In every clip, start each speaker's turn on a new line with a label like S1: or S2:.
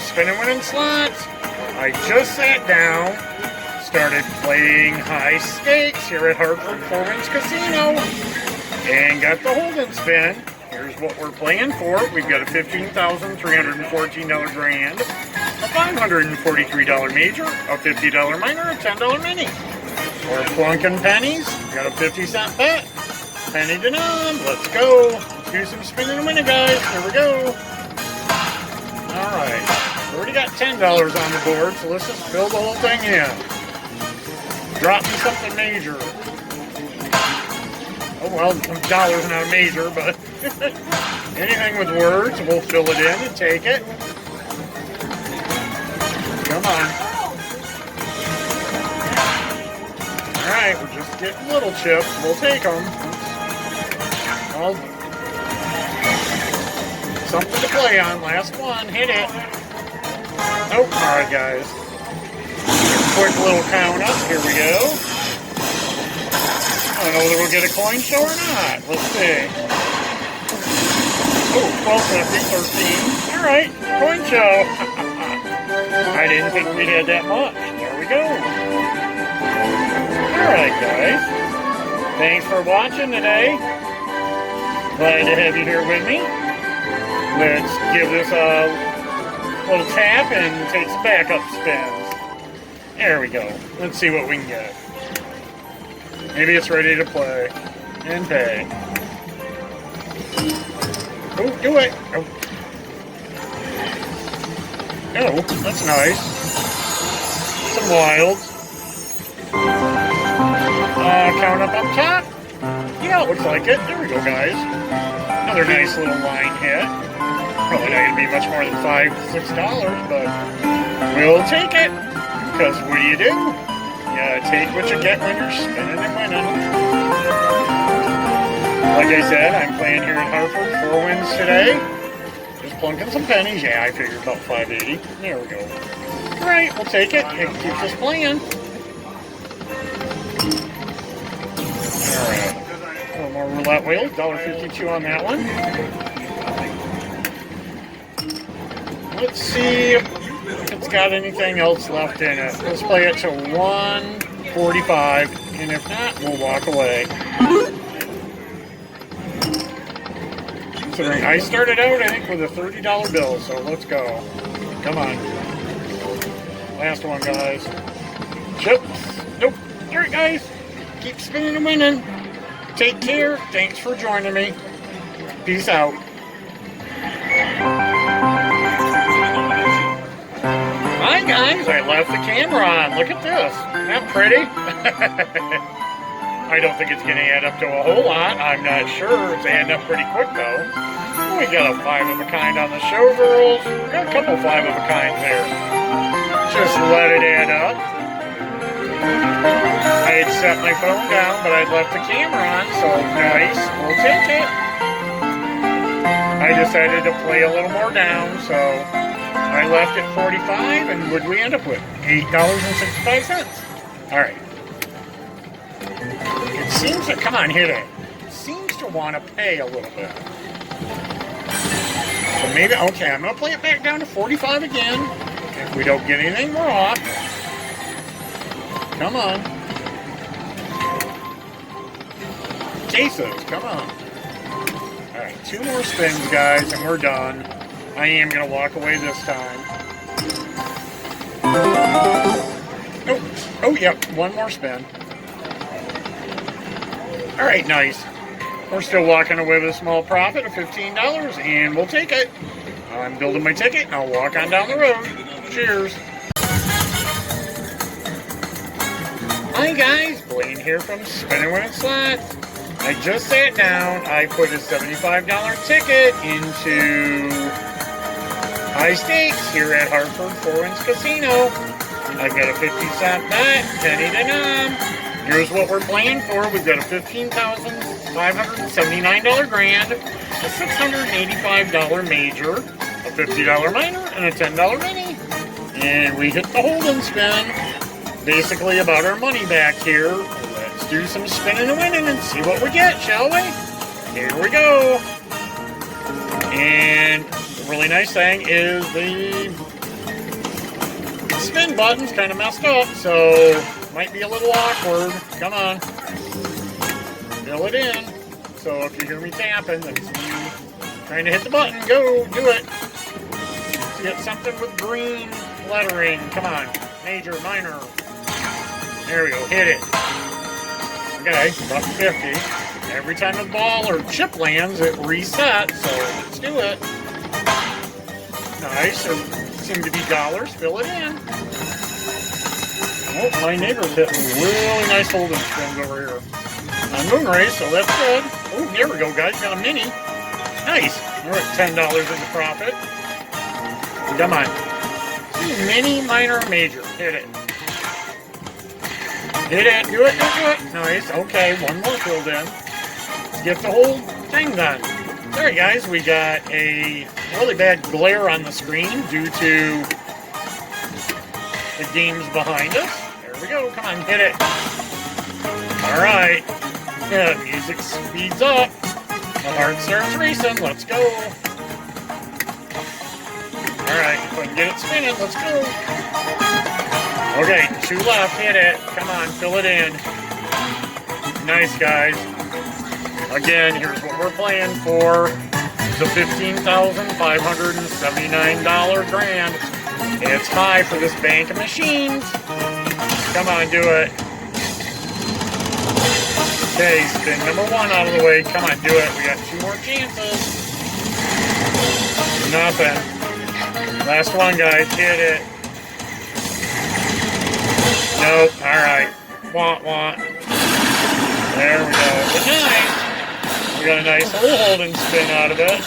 S1: spinning winning slots. I just sat down, started playing high stakes here at Hartford 4 Winds Casino, and got the hold and spin. Here's what we're playing for. We've got a $15,314 grand, a $543 major, a $50 minor, a $10 mini. We're plunking pennies. Got a 50-cent bet. Penny to none. Let's go. Do some spinning and winning, guys. Here we go. Alright. Already got $10 on the board, so let's just fill the whole thing in. Drop me something major. Oh, well, $1's not a major, but anything with words, we'll fill it in and take it. Come on. Alright, we're just getting little chips. We'll take them. Well, something to play on. Last one. Hit it. Nope. Alright, guys. Quick little count up. Here we go. I don't know whether we'll get a coin show or not. Let's see. Oh, 12, 13. Alright, coin show. I didn't think we had that much. There we go. Alright, guys. Thanks for watching today. Glad to have you here with me. Let's give this a little tap and take some backup spins. There we go. Let's see what we can get. Maybe it's ready to play and pay. Oh, do it. Oh, oh, that's nice. Some wilds. Count up top. Yeah, it looks like it. There we go, guys. Another nice little line hit. Probably not going to be much more than $5, $6, but we'll take it. Because what do? You take what you get when you're spinning and winning. Like I said, I'm playing here in Hartford, 4 Winds today. Just plunking some pennies. Yeah, I figured about $5.80. There we go. Alright, we'll take it. It keeps us playing. Alright. A little more roulette wheel. $1.52 on that one. Let's see if it's got anything else left in it. Let's play it to 145, and if not, we'll walk away. Considering I started out, I think, with a $30 bill, so let's go. Come on. Last one, guys. Chips. Nope. Alright, guys. Keep spinning and winning. Take care. Thanks for joining me. Peace out. Hi guys, I left the camera on. Look at this. Isn't that pretty? I don't think it's going to add up to a whole lot. I'm not sure. It's adding up pretty quick though. We got a 5 of a kind on the showgirls. We got a couple 5 of a kinds there. Just let it add up. I had set my phone down, but I'd left the camera on, so nice. We'll take it. I decided to play a little more down, so I left at 45, and what did we end up with? $8.65. Alright. It seems to, come on, hit it. It seems to want to pay a little bit. So maybe, okay, I'm going to play it back down to 45 again. If we don't get anything, we're off. Come on. Cases, come on. Alright, 2 more spins, guys, and we're done. I am going to walk away this time. Oh, yep, 1 more spin. Alright, nice. We're still walking away with a small profit of $15, and we'll take it. I'm building my ticket, and I'll walk on down the road. Cheers. Hi guys, Blain here from Spinning Winning Slots. I just sat down, I put a $75 ticket into high stakes here at Hartford 4 Winds Casino. I've got a 50-cent bet, penny to none. Here's what we're playing for. We've got a $15,579 grand, a $685 major, a $50 minor, and a $10 mini. And we hit the hold and spin. Basically about our money back here. Let's do some spinning and winning and see what we get, shall we? Here we go. And the really nice thing is the spin button's kind of messed up, so might be a little awkward. Come on. Fill it in. So if you hear me tapping, that's me trying to hit the button. Go, do it. Get something with green lettering. Come on. Major, minor. There we go. Hit it. Okay, buck 50. Every time a ball or chip lands, it resets. So let's do it. Nice. There seem to be dollars. Fill it in. Oh, my neighbor's hitting really nice holding spins over here. On Moon Race, so that's good. Oh, here we go, guys. Got a mini. Nice. We're at $10 in the profit. Come on. Mini, minor, major. Hit it. Hit it. Do it. Do it. Nice. Okay, one more filled in. Get the whole thing done. Sorry, guys. We got a really bad glare on the screen due to the games behind us. There we go. Come on, hit it. All right. Yeah, music speeds up. The heart starts racing. Let's go. All right, if I can get it spinning, let's go. Okay, 2 left. Hit it. Come on, fill it in. Nice, guys. Again, here's what we're playing for. The $15,579 grand. It's high for this bank of machines. Come on, do it. Okay, spin number 1 out of the way. Come on, do it. We got 2 more chances. Nothing. Last one, guys. Hit it. Nope. All right. Want. There we go. But nice. We got a nice little holding spin out of it.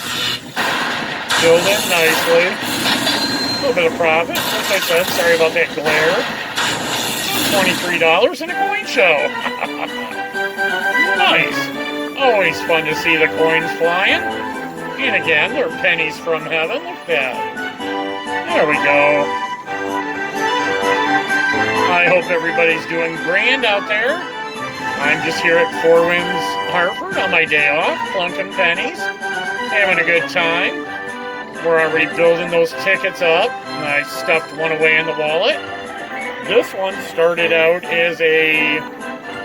S1: Filled in nicely. A little bit of profit. As I said, sorry about that glare. $23 in a coin show. Nice. Always fun to see the coins flying. And again, they're pennies from heaven. Look at that. There we go. I hope everybody's doing grand out there. I'm just here at Four Winds, Hartford on my day off, plunking pennies, having a good time. We're already building those tickets up. I stuffed one away in the wallet. This one started out as a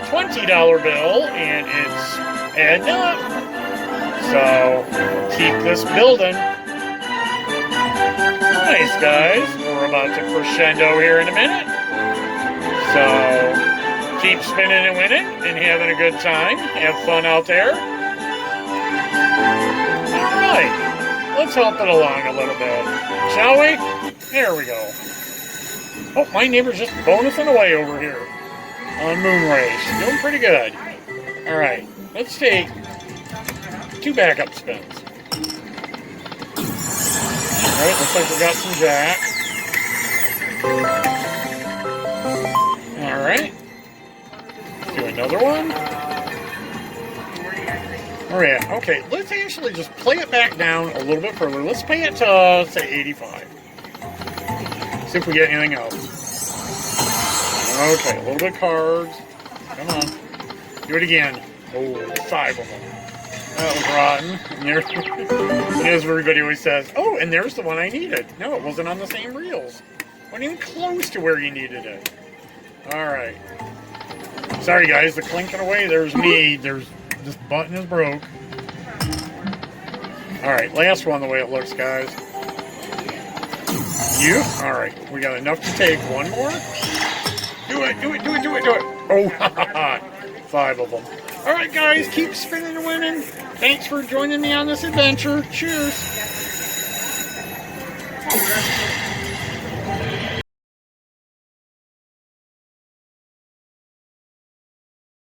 S1: $20 bill, and it's adding up. So, keep this building. Nice, guys. We're about to crescendo here in a minute. So, keep spinning and winning and having a good time. Have fun out there. All right. Let's help it along a little bit, shall we? There we go. Oh, my neighbor's just bonusing away over here on Moon Race. Doing pretty good. All right. Let's take 2 backup spins. All right. Looks like we got some jack. All right. Do another one. Oh yeah, okay, let's actually just play it back down a little bit further. Let's pay it to, say, 85. See if we get anything else. Okay, a little bit of cards. Come on. Do it again. Oh, 5 of them. That was rotten. And as everybody always says, oh, and there's the one I needed. No, it wasn't on the same reels. Wasn't even close to where you needed it. All right. Sorry, guys, the clinking away, there's me. This button is broke. Alright, last one the way it looks, guys. You? Alright, we got enough to take. One more? Do it. Oh, 5 of them. Alright, guys, keep spinning and winning. Thanks for joining me on this adventure. Cheers.